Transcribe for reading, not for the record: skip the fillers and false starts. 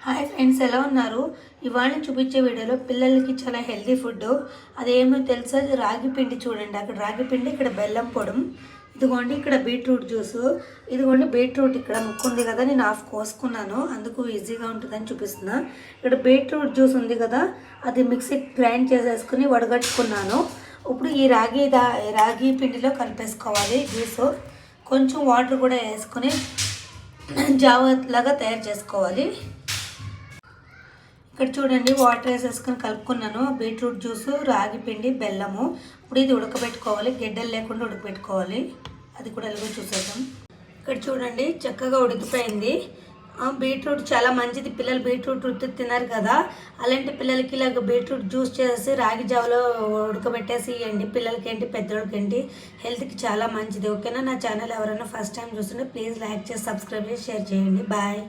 Hi friends, ఎలా ఉన్నారు? ఇవాళ చూపించే వీడియోలో పిల్లలకి చాలా హెల్తీ ఫుడ్. అదేమో తెలుసా? రాగి పిండి చూడండి. అక్కడ రాగి పిండి, ఇక్కడ బెల్లం పొడం. ఇదిగోండి ఇక్కడ బీట్రూట్ జ్యూసు. ఇదిగోండి బీట్రూట్ ఇక్కడ ముక్కు ఉంది కదా, నేను హాఫ్ కోసుకున్నాను, అందుకు ఈజీగా ఉంటుందని చూపిస్తున్నా. ఇక్కడ బీట్రూట్ జ్యూస్ ఉంది కదా, అది మిక్సీ గ్రైండ్ చేసేసుకుని వడగట్టుకున్నాను. ఇప్పుడు ఈ రాగి పిండిలో కలిపేసుకోవాలి జ్యూసు. కొంచెం వాటర్ కూడా వేసుకొని జావలాగా తయారు చేసుకోవాలి. ఇక్కడ చూడండి, వాటర్ వేసేసుకొని కలుపుకున్నాను. బీట్రూట్ జ్యూసు, రాగి పిండి, బెల్లము. ఇప్పుడు ఇది ఉడకబెట్టుకోవాలి, గెడ్డలు లేకుండా ఉడకబెట్టుకోవాలి. అది కూడా ఎలాగో చూసేద్దాం. ఇక్కడ చూడండి, చక్కగా ఉడికిపోయింది. బీట్రూట్ చాలా మంచిది, పిల్లలు బీట్రూట్ తిన్నారు కదా, అలాంటి పిల్లలకి ఇలాగ బీట్రూట్ జ్యూస్ చేసి రాగి జావలో ఉడకబెట్టేసి ఇవ్వండి. పిల్లలకి ఏంటి, పెద్దోళ్ళకి ఏంటి, హెల్త్కి చాలా మంచిది. ఓకేనా? నా ఛానల్ ఎవరైనా ఫస్ట్ టైం చూస్తుంటే ప్లీజ్ లైక్ చేసి, సబ్స్క్రైబ్ చేసి, షేర్ చేయండి. బాయ్.